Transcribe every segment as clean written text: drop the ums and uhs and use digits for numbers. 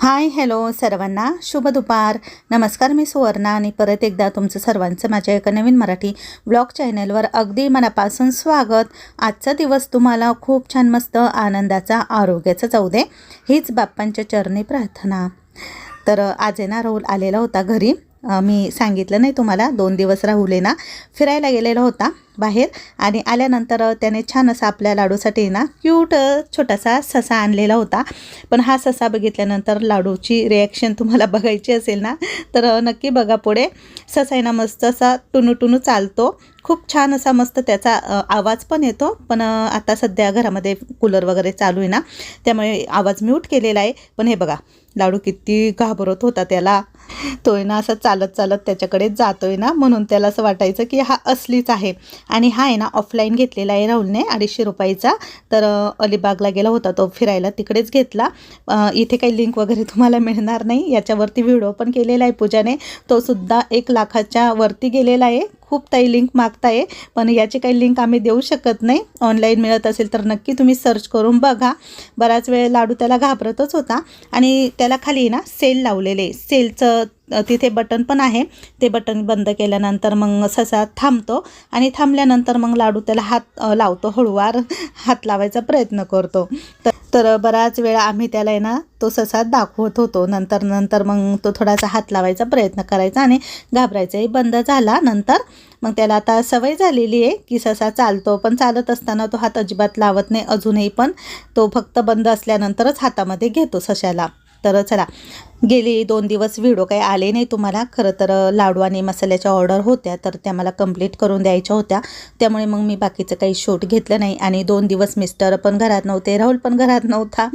Hi hello सर्वांना शुभ दुपार. नमस्कार, मी सुवर्णा आणि परत एकदा तुमचं सर्वांचं माझ्या एका नवीन मराठी ब्लॉग चॅनलवर अगदी मनापासून स्वागत. आजचा दिवस तुम्हाला खूप छान मस्त आनंदाचा आरोग्याचा जाऊ दे हीच बाप्पांच्या चरणी प्रार्थना. तर आज ना राहुल आलेला होता घरी. मी सांगितलं नाही तुम्हाला, 2 दिवस राहुल ना फिरायला गेलेला होता बाहेर आणि आल्यानंतर त्याने छान असा आपल्या लाडूसाठी ना क्यूट छोटासा ससा आणलेला होता. पण हा ससा बघितल्यानंतर लाडूची रिॲक्शन तुम्हाला बघायची असेल ना तर नक्की बघा पुढे. ससा आहे ना मस्त असा टुनू टुनू चालतो, खूप छान असा मस्त त्याचा आवाज पण येतो. पण आता सध्या घरामध्ये कूलर वगैरे चालू आहे ना त्यामुळे आवाज म्यूट केलेला आहे. पण हे बघा लाडू किती घाबरत होता त्याला. तो आहे ना असं चालत चालत त्याच्याकडे जातोय ना, म्हणून त्याला असं वाटायचं की हा असलीच आहे. आणि हा आहे ना ऑफलाईन घेतलेला आहे राहुलने 250 रुपयाचा. तर अलिबागला गेला होता तो फिरायला, तिकडेच घेतला. इथे काही लिंक वगैरे तुम्हाला मिळणार नाही. याच्यावरती व्हिडिओ पण केलेला आहे पूजाने, तो सुद्धा 1 लाखाच्या वरती गेलेला आहे. खूप ताई लिंक मागताय पण याची काही लिंक आम्ही देऊ शकत नाही. ऑनलाईन मिळत असेल तर नक्की तुम्ही सर्च करून बघा. बराच वेळ लाडू त्याला घाबरतच होता आणि त्याला खाली ना सेल लावलेले, सेलचं तिथे बटन पण आहे. ते बटन बंद केल्यानंतर मग ससा थांबतो आणि थांबल्यानंतर मग लाडू त्याला हात लावतो, हळूवार हात लावायचा प्रयत्न करतो. तर बराच वेळ आम्ही त्याला ना तो ससा दाखवत होतो. नंतर मग तो थोडासा हात लावायचा प्रयत्न करायचा आणि घाबरायचाही बंद झाला. नंतर मग त्याला आता सवय झालेली आहे की ससा चालतो, पण चालत असताना तो हात अजिबात लावत नाही अजूनही. पण तो फक्त बंद असल्यानंतरच हातामध्ये घेतो सशाला. तर चला, गेली 2 दिवस व्हिडिओ काही आले नाही तुम्हाला. खरं तर लाडू आणि मसाल्याच्या ऑर्डर होत्या तर त्या मला कंप्लीट करून द्यायच्या होत्या, त्यामुळे मग मी बाकीचं काही शूट घेतलं नाही. आणि 2 दिवस मिस्टर पण घरात नव्हते, राहुल पण घरात नव्हता.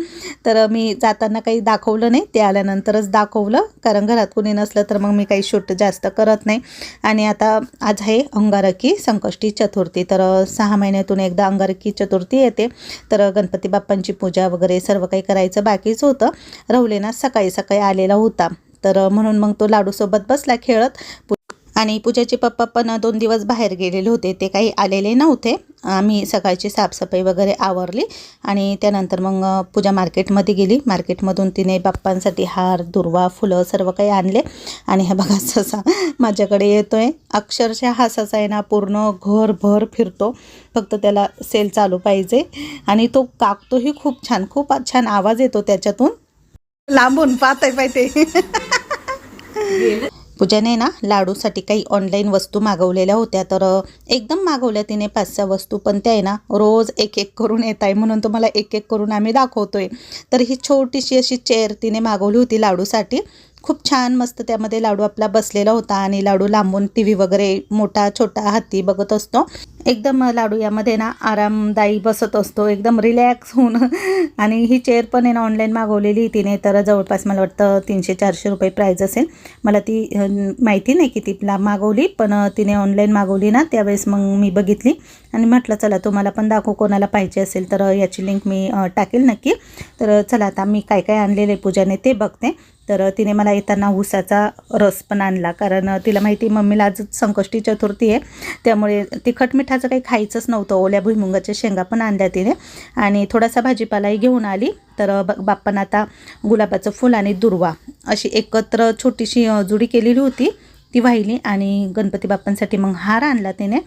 तर मी जाताना काही दाखवलं नाही, ते आल्यानंतरच दाखवलं. कारण घरात कुणी नसलं तर मग मी काही शूट जास्त करत नाही. आणि आता आज आहे अंगारकी संकष्टी चतुर्थी. तर 6 महिन्यातून एकदा अंगारकी चतुर्थी येते. तर गणपती बाप्पांची पूजा वगैरे सर्व काही करायचं बाकीच होतं. राहुल ना सकाळी आलेला होता, तर म्हणून मग तो लाडूसोबत बसला खेळत. आणि पूजाचे पप्पा पण 2 दिवस बाहेर गेलेले होते, ते काही आलेले नव्हते. आम्ही सकाळची साफसफाई वगैरे आवरली आणि त्यानंतर मग पूजा मार्केटमध्ये गेली. मार्केटमधून तिने बाप्पांसाठी हार, दुर्वा, फुलं सर्व काही आणले. आणि हा बघा ससा माझ्याकडे येतोय. अक्षरशः हा ससा आहे ना पूर्ण घरभर फिरतो, फक्त त्याला सेल चालू पाहिजे. आणि तो काकतोही खूप छान आवाज येतो त्याच्यातून. लांबून पाहताय पाहिजे. पूजाने ना लाडूसाठी काही ऑनलाईन वस्तू मागवलेल्या होत्या, तर एकदम मागवल्या तिने 5-6 वस्तू. पण त्या आहे ना रोज एक करून येत आहे, म्हणून तुम्हाला एक करून आम्ही दाखवतोय. तर ही छोटीशी अशी चेअर तिने मागवली होती लाडूसाठी. खूप छान मस्त त्यामध्ये लाडू आपला बसलेला होता आणि लाडू लांबून TV वगैरे मोठा छोटा हाती बघत असतो. एकदम लाडू यामध्ये ना आरामदायी बसत असतो, एकदम रिलॅक्स होऊन. आणि ही चेअर पण आहे ना ऑनलाईन मागवलेली तिने. तर जवळपास मला वाटतं 300-400 रुपये प्राईज असेल. मला ती माहिती नाही की तिला मागवली, पण तिने ऑनलाईन मागवली ना त्यावेळेस मग मी बघितली आणि म्हटलं चला तुम्हाला पण दाखवू, कोणाला पाहिजे असेल तर याची लिंक मी टाकेल नक्की. तर चला आता मी काय आणलेले पूजाने ते बघते. तर तिने मला येताना ऊसाचा रस पण आणला, कारण तिला माहिती मम्मीला आज संकष्टी चतुर्थी आहे, त्यामुळे तिखट मिठाचं काही खायचंच नव्हतं. ओल्या भुईमुगाच्या शेंगा पण आणल्या तिने आणि थोडासा भाजीपालाही घेऊन आली. तर बाप्पांना आता गुलाबाचं फूल आणि दुर्वा अशी एकत्र छोटीशी जुडी केलेली होती, ती वाहिली. आणि गणपती बाप्पांसाठी मग हार आणला तिने.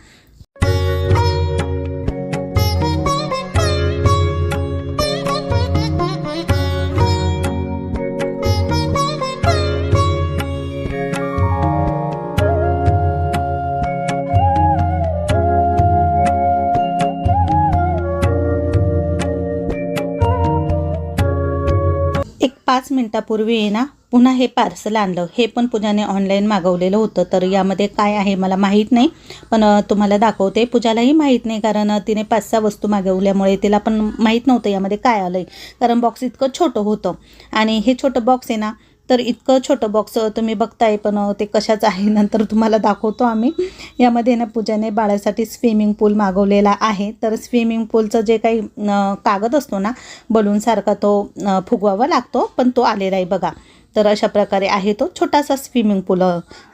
एक 5 मिनिटापूर्वी आहे ना पुन्हा हे पार्सल आणलं. हे पण पूजाने ऑनलाईन मागवलेलं होतं. तर यामध्ये काय आहे मला माहीत नाही, पण तुम्हाला दाखवते. पूजालाही माहीत नाही, कारण तिने 5-6 वस्तू मागवल्यामुळे तिला पण माहीत नव्हतं यामध्ये काय आलं आहे. कारण बॉक्स इतकं छोटं होतं आणि हे छोटं बॉक्स आहे ना, तर इतकं छोटं बॉक्स तुम्ही बघताय, पण ते कशाचं आहे नंतर तुम्हाला दाखवतो आम्ही. यामध्ये ना पूजाने बाळासाठी स्विमिंग पूल मागवलेला आहे. तर स्विमिंग पूलचं जे काही कागद असतो ना बलूनसारखा, तो फुगवावा लागतो, पण तो आलेला आहे बघा. तर अशा प्रकारे आहे तो छोटासा स्विमिंग पूल.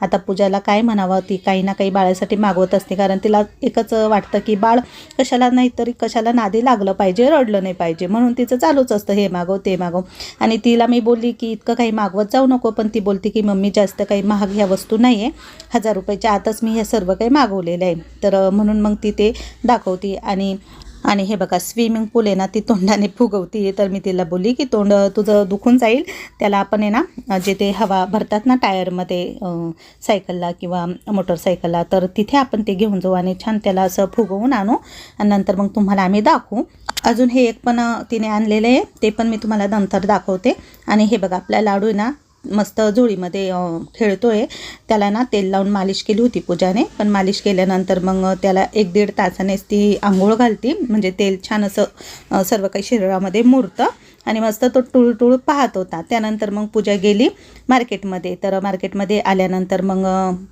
आता पूजाला काय म्हणावं, ती काही ना काही बाळासाठी मागवत असते, कारण तिला एकच वाटतं की बाळ कशाला नाहीतरी कशाला नादी लागलं पाहिजे, रडलं नाही पाहिजे, म्हणून तिचं चालूच असतं हे मागव ते मागव. आणि तिला मी बोलली की इतकं काही मागवत जाऊ नको, पण ती बोलते की मम्मी जास्त काही महाग ह्या वस्तू नाही आहे, 1000 रुपयाच्या आतच मी हे सर्व काही मागवलेलं आहे. तर म्हणून मग ती ते दाखवते. आणि हे बघा स्विमिंग पूल आहे ना, ती तोंडाने फुगवती. तर मी तिला बोलली की तोंड तुझं दुखून जाईल, त्याला आपण आहे ना जे ते हवा भरतात ना टायरमध्ये सायकलला किंवा मोटरसायकलला, तर तिथे आपण ते घेऊन जाऊ आणि छान त्याला असं फुगवून आणू आणि नंतर मग तुम्हाला आम्ही दाखवू. अजून हे एक पण तिने आणलेलं आहे, ते पण मी तुम्हाला नंतर दाखवते. आणि हे बघा आपला लाडू आहे ना मस्त झोळीमध्ये खेळतो आहे. त्याला ना तेल लावून मालिश केली होती पूजाने, पण मालिश केल्यानंतर मग त्याला 1-1.5 तासानेच ती आंघोळ घालती, म्हणजे तेल छान असं सर्व काही शरीरामध्ये मुरतं आणि मस्त तो टुळटुळ पाहत होता. त्यानंतर मग पूजा गेली मार्केटमध्ये. तर मार्केटमध्ये आल्यानंतर मग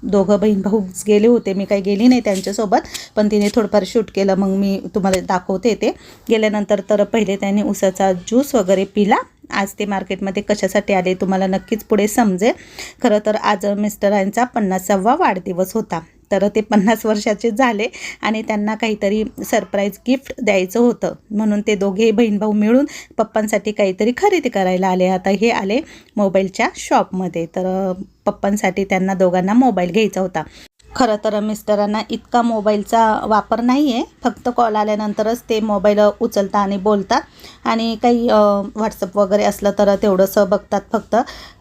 दोघं बहीण भाऊच गेले होते, मी काही गेली नाही त्यांच्यासोबत, पण तिने थोडंफार शूट केलं, मग मी तुम्हाला दाखवते. ते गेल्यानंतर तर पहिले त्यांनी उसाचा ज्यूस वगैरे पिला. आज ते मार्केटमध्ये कशासाठी आले तुम्हाला नक्कीच पुढे समजेल. खरं तर आज मिस्टरांचा 50वा वाढदिवस होता, तर ते 50 वर्षाचे झाले आणि त्यांना काहीतरी सरप्राईज गिफ्ट द्यायचं होतं, म्हणून ते दोघे बहीण भाऊ मिळून पप्पांसाठी काहीतरी खरेदी करायला आले. आता हे आले मोबाईलच्या शॉपमध्ये, तर पप्पांसाठी त्यांना दोघांना मोबाईल घ्यायचा होता. खरं तर मिस्टरांना इतका मोबाईलचा वापर नाही आहे, फक्त कॉल आल्यानंतरच ते मोबाईल उचलतात आणि बोलतात, आणि काही व्हॉट्सअप वगैरे असलं तर तेवढंसं बघतात फक्त.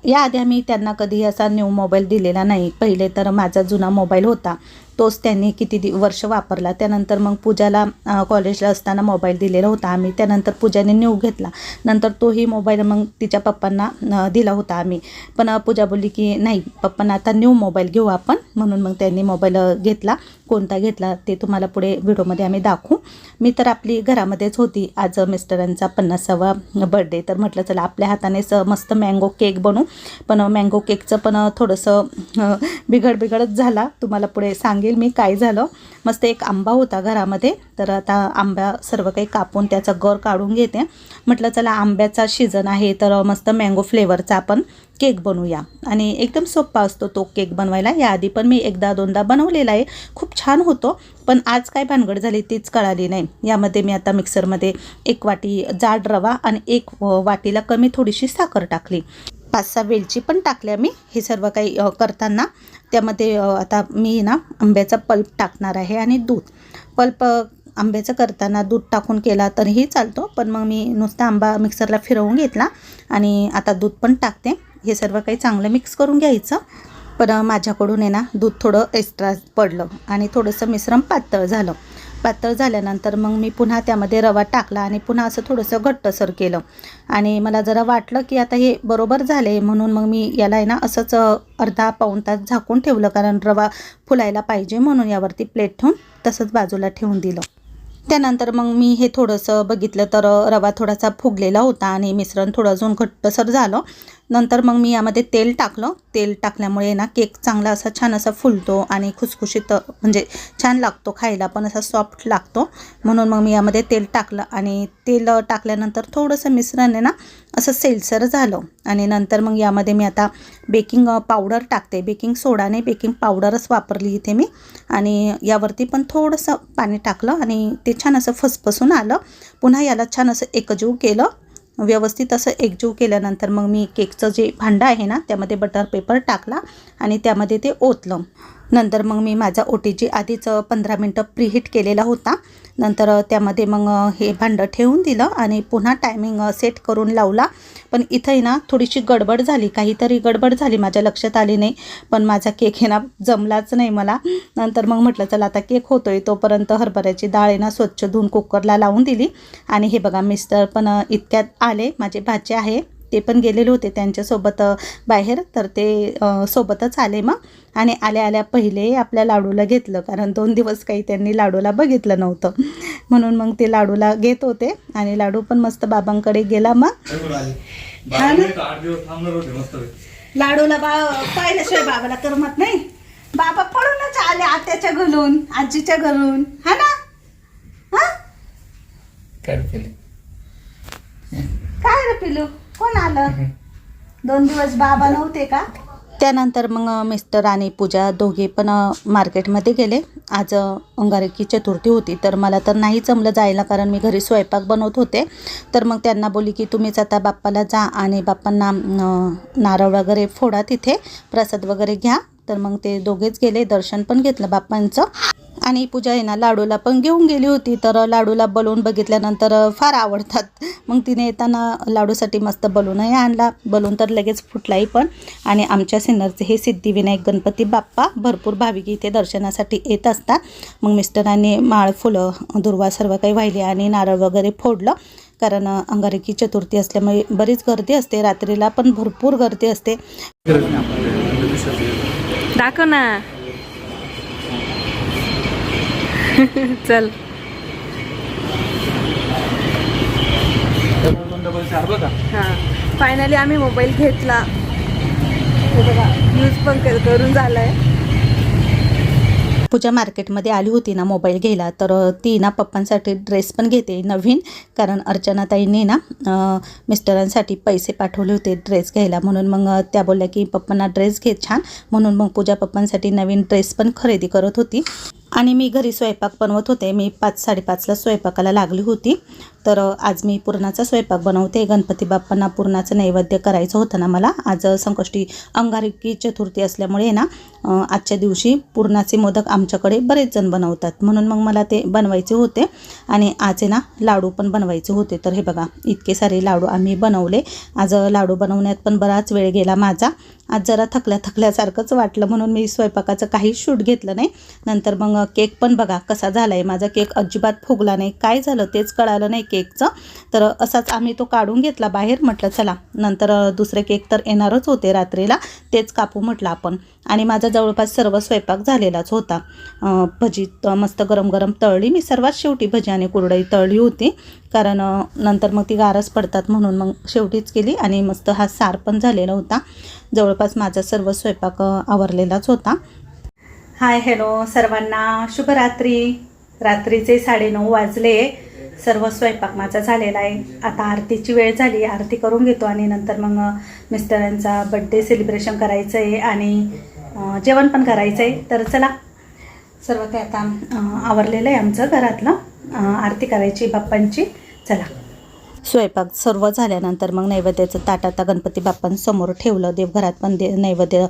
याआधी आम्ही त्यांना कधी असा न्यू मोबाईल दिलेला नाही. पहिले तर माझा जुना मोबाईल होता, तोच त्यांनी किती वर्ष वापरला. त्यानंतर मग पूजाला कॉलेजला असताना मोबाईल दिलेला होता आम्ही, त्यानंतर पूजाने न्यू घेतला, नंतर तोही मोबाईल मग तिच्या पप्पांना दिला होता आम्ही. पण पूजा बोलली की नाही पप्पांना आता न्यू मोबाईल घेऊ आपण, म्हणून मग त्यांनी मोबाईल घेतला. कोणता घेतला ते तुम्हाला पुढे व्हिडिओमध्ये आम्ही दाखवू. मी तर आपली घरामध्येच होती. आज मिस्टरांचा 50वा बर्थडे, तर म्हटलं चला आपल्या हातानेच मस्त मँगो केक बनवू. पण मँगो केकचं पण थोडंसं बिघडच झाला, तुम्हाला पुढे सांगेल मी काय झालं. मस्त एक आंबा होता घरामध्ये, तर आता आंबा सर्व काही कापून त्याचा गर काढून घेते. म्हटलं चला आंब्याचा सीझन आहे, तर मस्त मँगो फ्लेवरचा आपण केक बनवूया. आणि एकदम सोपा असतो तो केक बनवायला. याआधी पण मी 1-2दा बनवलेला आहे, खूप छान होतो. पण आज काय भानगड झाली तीच कळाली नाही. यामध्ये मी आता मिक्सरमध्ये 1 वाटी जाड रवा आणि 1 वाटीला कमी थोडीशी साखर टाकली. 5-6 वेलची पण टाकल्या मी हे सर्व काही करताना. त्यामध्ये आता मी ना आंब्याचा पल्प टाकणार आहे आणि दूध. पल्प आंब्याचं करताना दूध टाकून केला तरीही चालतो, पण मग मी नुसता आंबा मिक्सरला फिरवून घेतला आणि आता दूध पण टाकते. हे सर्व काही चांगलं मिक्स करून घ्यायचं. पण माझ्याकडून आहे ना दूध थोडं एक्स्ट्रा पडलं आणि थोडंसं मिश्रण पातळ झालं. पातळ झाल्यानंतर मग मी पुन्हा त्यामध्ये रवा टाकला आणि पुन्हा असं थोडंसं घट्टसर केलं. आणि मला जरा वाटलं की आता हे बरोबर झाले, म्हणून मग मी याला आहे ना असंच अर्धा-पाऊण तास झाकून ठेवलं, कारण रवा फुलायला पाहिजे म्हणून. यावरती प्लेट ठेवून तसंच बाजूला ठेवून दिलं. त्यानंतर मग मी हे थोडंसं बघितलं तर रवा थोडासा फुगलेला होता आणि मिश्रण थोडं अजून घट्टसर झालं. नंतर मग मी यामध्ये तेल टाकलं. तेल टाकल्यामुळे ना केक चांगला असा छान असा फुलतो आणि खुसखुशीत म्हणजे छान लागतो खायला, पण असा सॉफ्ट लागतो. म्हणून मग मी यामध्ये तेल टाकलं आणि तेल टाकल्यानंतर थोडंसं मिश्रण आहे ना असं सेलसर झालं. आणि नंतर मग यामध्ये मी आता बेकिंग पावडर टाकते. बेकिंग सोडा नाही, बेकिंग पावडरच वापरली इथे मी. आणि यावरती पण थोडंसं पाणी टाकलं आणि ते छान असं फसफसून आलं. पुन्हा याला छान असं एकजीव केलं. व्यवस्थित असं एकजीव केल्यानंतर मग मी केकचं जे भांडं आहे ना त्यामध्ये बटर पेपर टाकला आणि त्यामध्ये ते ओतलं. नंतर मग मी माझा OTG आधीच 15 मिनटं प्रीहीट केलेला होता. नंतर त्यामध्ये मग हे भांडं ठेवून दिलं आणि पुन्हा टायमिंग सेट करून लावला. पण इथंही ना थोडीशी गडबड झाली, काहीतरी गडबड झाली, माझ्या लक्षात आली नाही. पण माझा केक आहे ना जमलाच नाही मला. नंतर मग म्हटलं चला आता केक होतोय तोपर्यंत हरभऱ्याची डाळ आहे ना स्वच्छ धुवून कुकरला लावून दिली. आणि हे बघा मिस्टर पण इतक्यात आले, माझे भाचे आहे ते पण गेलेले होते त्यांच्यासोबत बाहेर, तर ते सोबतच आले मग. आणि आल्या पहिले आपल्या लाडूला घेतलं, कारण 2 दिवस काही त्यांनी लाडूला बघितलं नव्हतं, म्हणून मग ते लाडूला घेत होते. आणि लाडू पण मस्त बाबांकडे गेला. मग लाडूला पाहिल्याशिवाय बाबाला करमत नाही. बाबा पळूनच आले आत्याच्या घरून, आजीच्या घरून, हा ना. काय रे पिलू, कोण आलं? 2 दिवस बाबा नव्हते का? त्यानंतर मग मिस्टर आणि पूजा दोघे पण मार्केटमध्ये गेले. आज अंगारकी चतुर्थी होती, तर मला तर नाही जमलं जायला, कारण मी घरी स्वयंपाक बनवत होते. तर मग त्यांना बोलली की तुम्हीच आता बाप्पाला जा आणि बाप्पांना नारळ वगैरे फोडा, तिथे प्रसाद वगैरे घ्या. तर मग ते दोघेच गेले, दर्शन पण घेतलं बाप्पांचं. आणि पूजा आहे ना लाडूला पण घेऊन गेली होती. तर लाडूला बलून बघितल्यानंतर फार आवडतात. मग तिने येताना लाडूसाठी मस्त बलूनही आणला. बलून तर लगेच फुटलाही पण. आणि आमच्या सिन्नरचे हे सिद्धिविनायक गणपती बाप्पा भरपूर भाविक इथे दर्शनासाठी येत असतात. मग मिस्टरांनी माळ, फुलं, दुर्वा सर्व काही वाहिले आणि नारळ वगैरे फोडलं. कारण अंगारकी चतुर्थी असल्यामुळे बरीच गर्दी असते, रात्रीला पण भरपूर गर्दी असते. दाखव ना. चल. हां, फायनली आम्ही मोबाईल घेतला. हे बघा, यूज पण करून झालाय. पूजा मार्केटमध्ये आली होती ना मोबाईल घ्यायला, तर ती ना पप्पांसाठी ड्रेस पण घेते नवीन. कारण अर्चनाताईंनी ना मिस्टरांसाठी पैसे पाठवले होते ड्रेस घ्यायला, म्हणून मग त्या बोलल्या की पप्पांना ड्रेस घे छान. म्हणून मग पूजा पप्पांसाठी नवीन ड्रेस पण खरेदी करत होती. आणि मी घरी स्वयंपाक बनवत होते. मी 5-5:30ला स्वयंपाकाला लागली होती. तर आज मी पुरणाचा स्वयंपाक बनवते. गणपती बाप्पांना पुरणाचं नैवेद्य करायचं होतं ना मला. आज संकष्टी अंगारकी चतुर्थी असल्यामुळे ना आजच्या दिवशी पुरणाचे मोदक आमच्याकडे बरेच जण बनवतात, म्हणून मग मला ते बनवायचे होते. आणि आज आहे ना लाडू पण बनवायचे होते. तर हे बघा, इतके सारे लाडू आम्ही बनवले. आज लाडू बनवण्यात पण बराच वेळ गेला माझा. आज जरा थकल्यासारखंच वाटलं, म्हणून मी स्वयंपाकाचं काही शूट घेतलं नाही. नंतर मग केक पण बघा कसा झाला आहे. माझा केक अजिबात फुगला नाही. काय झालं तेच कळालं नाही केकचं. तर असाच आम्ही तो काढून घेतला बाहेर. म्हटलं चला, नंतर दुसरे केक तर येणारच होते रात्रीला, तेच कापू म्हटलं आपण. आणि माझा जवळपास सर्व स्वयंपाक झालेलाच होता. भजी मस्त गरम गरम तळली मी. सर्वात शेवटी भजी आणि कुरडई तळली होती, कारण नंतर मग ती गारच पडतात, म्हणून मग शेवटीच केली. आणि मस्त हा सार पण झालेला होता. जवळपास माझा सर्व स्वयंपाक आवरलेलाच होता. हाय हॅलो सर्वांना, शुभरात्री. रात्रीचे 9:30 वाजले. सर्व स्वयंपाक माझा झालेला आहे. आता आरतीची वेळ झाली, आरती करून घेतो आणि नंतर मग मिस्टरांचा बड्डे सेलिब्रेशन करायचं आहे आणि जेवण पण करायचं आहे. तर चला, सर्व काही आता आवरलेलं आहे आमचं घरातलं. आरती करायची बाप्पांची. चला. स्वयंपाक सर्व झाल्यानंतर मग नैवेद्याचं ताट आता गणपती बाप्पांसमोर ठेवलं. देवघरात पण नैवेद्य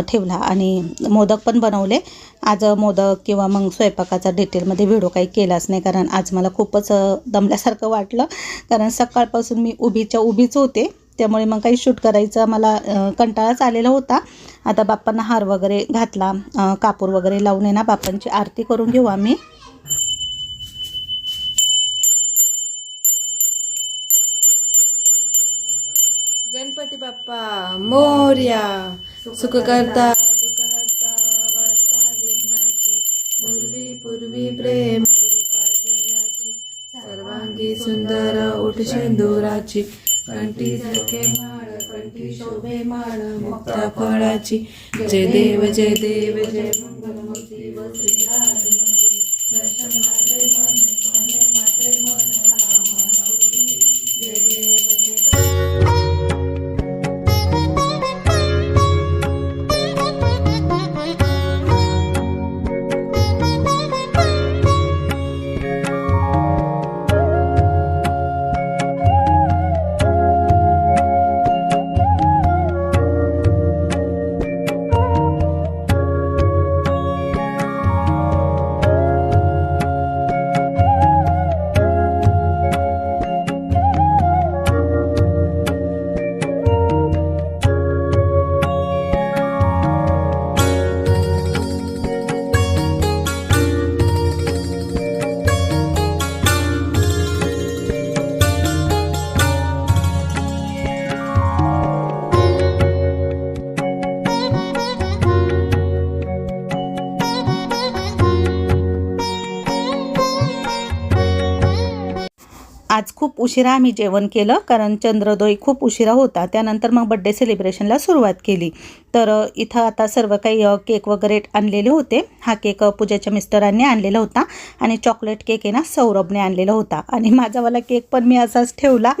ठेवला आणि मोदक पण बनवले. आज मोदक किंवा मग स्वयंपाकाचा डिटेलमध्ये व्हिडिओ काही केलाच नाही, कारण आज मला खूपच दमल्यासारखं वाटलं. कारण सकाळपासून मी उभीच होते, त्यामुळे मग काही शूट करायचं मला कंटाळाच आलेला होता. आता बाप्पांना हार वगैरे घातला, कापूर वगैरे लावून आहे ना बाप्पांची आरती करून घेऊ आम्ही. गणपती बाप्पा मोरया. सुख करता दुःख हरता वार्ता विघ्नाची. पूर्वी प्रेम कृपा जयाची. सर्वांगी सुंदर उठ शेंदुराची. कंठी झळके माळ कंठी शोभे माळ मुक्ता फळाची. जय देव जय देव जय मंगलमूर्ती व श्रीराजमूर्ती. दर्शन मात्रे मन स्वामी मात्रे मन कामनापूर्ती. जय देव जय आज खूप उशिरा आम्ही जेवण केलं, कारण चंद्रोदय खूप उशिरा होता. त्यानंतर मग बड्डे सेलिब्रेशनला सुरुवात केली. तर इथं आता सर्व काही केक वगैरे आणलेले होते. हा केक पूजाच्या मिस्टरांनी आणलेला होता आणि चॉकलेट केक आहे ना सौरभने आणलेला होता. आणि माझावाला केक पण मी असाच ठेवला,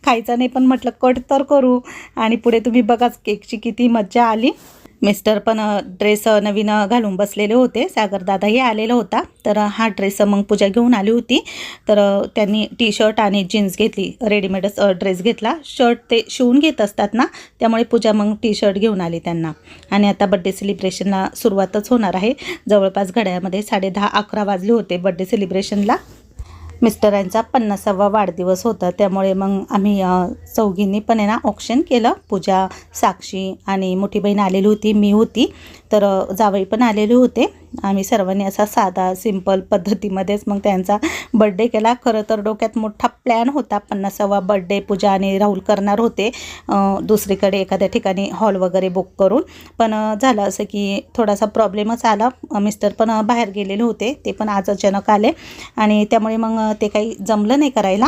खायचा नाही, पण म्हटलं कट तर करू. आणि पुढे तुम्ही बघाच केकची किती मज्जा आली. मिस्टर पण ड्रेस नवीन घालून बसलेले होते. सागरदादाही आलेला होता. तर हा ड्रेस मग पूजा घेऊन आली होती. तर त्यांनी टी शर्ट आणि जीन्स घेतली, रेडीमेडच ड्रेस घेतला. शर्ट ते शिवून घेत असतात ना, त्यामुळे पूजा मग टी शर्ट घेऊन आली त्यांना. आणि आता बड्डे सेलिब्रेशनला सुरुवातच होणार आहे. जवळपास घड्याळामध्ये 10:30-11 वाजले होते बड्डे सेलिब्रेशनला. मिस्टरांचा 50वा वाढदिवस होता, त्यामुळे मग आम्ही चौघींनी पण आहे ना ऑक्शन केलं. पूजा, साक्षी आणि मोठी बहीण आलेली होती, मी होती, तर जावई पण आलेले होते. आम्ही सर्वांनी असा साधा सिंपल पद्धतीमध्येच मग त्यांचा बड्डे केला. खरं तर डोक्यात मोठा प्लॅन होता. 50वा बड्डे पूजा आणि राहुल करणार होते दुसरीकडे एखाद्या ठिकाणी हॉल वगैरे बुक करून. पण झालं असं की थोडासा प्रॉब्लेमच आला. मिस्टर पण बाहेर गेलेले होते, ते पण आज अचानक आले आणि त्यामुळे मग ते काही जमलं नाही करायला.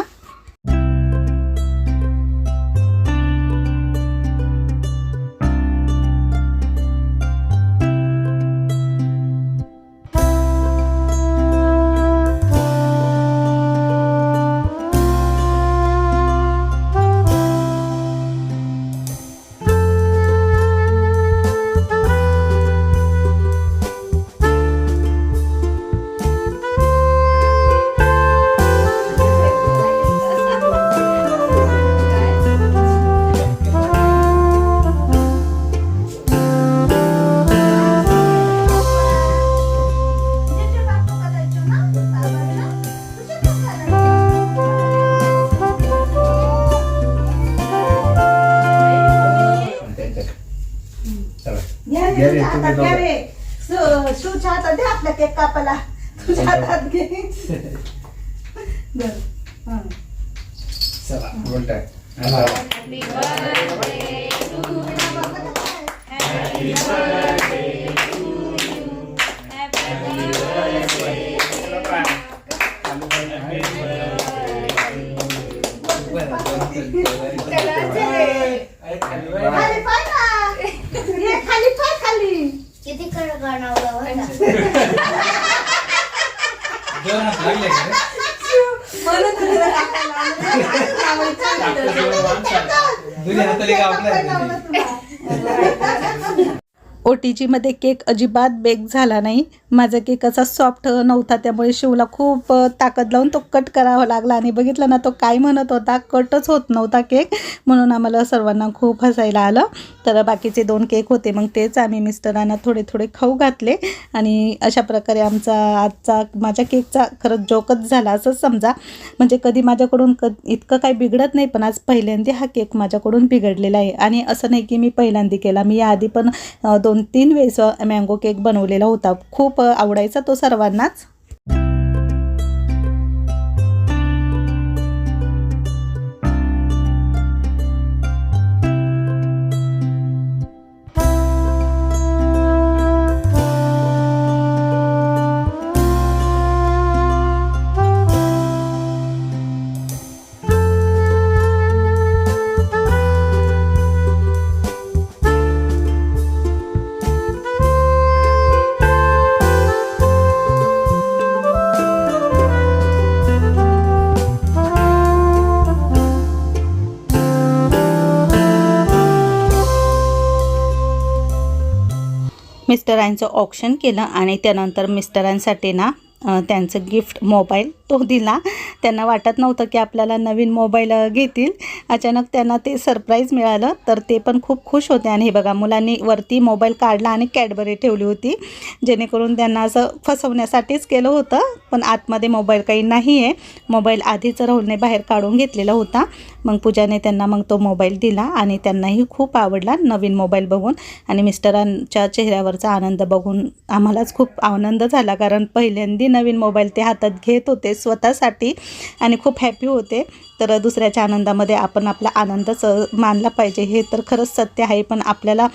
शूच्या हातात दे आपल्या केक कापाला, तुझ्या हातात घे. चला उलटा. किती कडक गाणं OTGमध्ये केक अजिबात बेक झाला नाही. माझा केक असा सॉफ्ट नव्हता, त्यामुळे शिवला खूप ताकद लावून तो कट करावा लागला. आणि बघितलं ना तो काय म्हणत होता, कटच होत नव्हता केक, म्हणून आम्हाला सर्वांना खूप हसायला आलं. तर बाकीचे 2 केक होते, मग तेच आम्ही मिस्टरांना थोडे थोडे खाऊ घातले. आणि अशा प्रकारे आजचा माझ्या केकचा खरंच जोकच झाला असंच समजा. म्हणजे कधी माझ्याकडून इतकं काही बिघडत नाही, पण आज पहिल्यांदा हा केक माझ्याकडून बिघडलेला आहे. आणि असं नाही की मी पहिल्यांदा केला, मी याआधी पण 2-3 वेळेस मँगो केक बनवलेला होता. खूप आवडायचा तो सर्वांनाच. मिस्टरांचं ऑक्शन केलं आणि त्यानंतर मिस्टरांसाठी ना त्यांचं गिफ्ट मोबाईल तो दिला. त्यांना वाटत नव्हतं की आपल्याला नवीन मोबाईल घेतील. अचानक त्यांना ते सरप्राईज मिळालं, तर ते पण खूप खुश होते. आणि हे बघा, मुलांनी वरती मोबाईल काढला आणि कॅडबरी ठेवली होती, जेणेकरून त्यांना असं फसवण्यासाठीच केलं होतं. पण आतमध्ये मोबाईल काही नाही आहे. मोबाईल आधीच राहुलने बाहेर काढून घेतलेला होता. मग पूजाने त्यांना मग तो मोबाईल दिला आणि त्यांनाही खूप आवडला नवीन मोबाईल बघून. आणि मिस्टरांच्या चेहऱ्यावरचा आनंद बघून आम्हालाच खूप आनंद झाला, कारण पहिल्यांदा नवीन मोबाईल ते हातात घेत होते स्वतःसाठी आणि खूप हॅपी होते. तर दुसऱ्याच्या आनंदामध्ये आपण आपण आपला आनंदच मानला पाहिजे. हे तर खरंच सत्य आहे. पण आपल्याला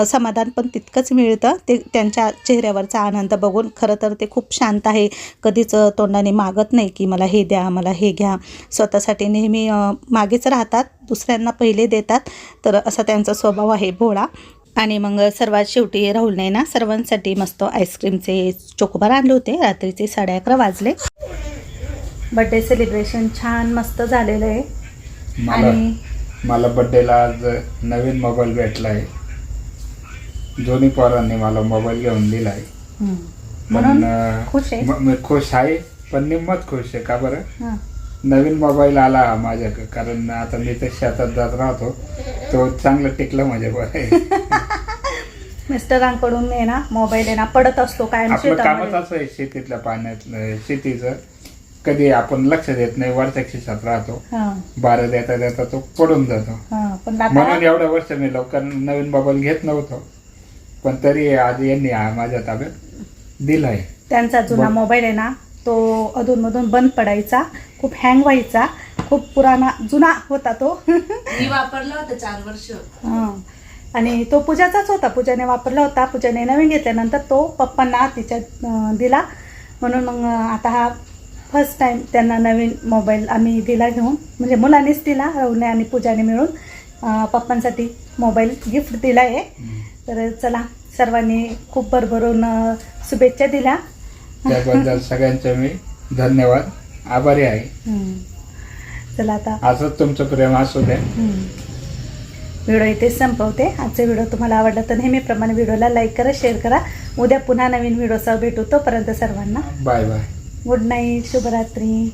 समाधान पण तितकंच मिळतं. ते त्यांच्या चेहऱ्यावरचा आनंद बघून. खरं तर ते खूप शांत आहे. कधीच तोंडाने मागत नाही की मला हे द्या, मला हे घ्या. स्वतःसाठी नेहमी मागेच राहतात, दुसऱ्यांना पहिले देतात. तर असा त्यांचा स्वभाव आहे भोळा. आणि मग सर्वात शेवटी राहुलने ना सर्वांसाठी मस्त आईस्क्रीमचे चोकोबार आणले होते. रात्रीचे 11:30 वाजले. बड्डे सेलिब्रेशन छान मस्त झालेलं आहे. मला बड्डेला आज नवीन मोबाईल भेटला आहे. दोन्ही पोरांनी मला मोबाईल घेऊन दिला आहे. म्हणून खुश आहे. मी खुश आहे, पण निम्मत खुश आहे. का बरं? हां. नवीन मोबाईल आला माझ्याकडे, कारण आता मी तर शेतात जात राहतो, तो चांगलं टिकलं म्हणजे बरं आहे. मिस्टरांकडून आहे ना मोबाईल आहे ना पडत असतो कायम आपलं कामच शेतामध्ये. असं आहे शेतीतल्या पाण्यात, शेतीचं कधी आपण लक्ष देत नाही, वरच्या खिशात राहतो. हां, बारा देता देता तो पडून जातो. हां. पण आता म्हणून एवढ्या वर्ष मी लवकर नवीन मोबाईल घेत नव्हतो, पण तरी आज यांनी माझ्या ताब्यात दिलाय. त्यांचा जुना मोबाईल आहे ना तो अधूनमधून बंद पडायचा, खूप हँग व्हायचा, खूप पुराणा जुना होता तो. मी वापरला होता 4 वर्ष. हां. आणि तो पूजाचाच होता. पूजाने वापरला होता. पूजाने नवीन घेतल्यानंतर तो पप्पांना तिच्या दिला. म्हणून मग आता हा फर्स्ट टाईम त्यांना नवीन मोबाईल आम्ही दिला घेऊन. म्हणजे मुलांनीच दिला, राहुलने आणि पूजाने मिळून पप्पांसाठी मोबाईल गिफ्ट दिला आहे. तर चला, सर्वांनी खूप भरभरून शुभेच्छा दिल्या. त्याबद्दल सगळ्यांचे मी धन्यवाद, आभारी आहे. चला आता असंच तुमचं प्रेम असू द्या. व्हिडिओ इथेच संपवते. आजचा व्हिडिओ तुम्हाला आवडला तर नेहमीप्रमाणे व्हिडिओला लाईक करा, शेअर करा. उद्या पुन्हा नवीन व्हिडिओसह भेटू. तोपर्यंत सर्वांना बाय बाय. गुड नाईट, शुभरात्री.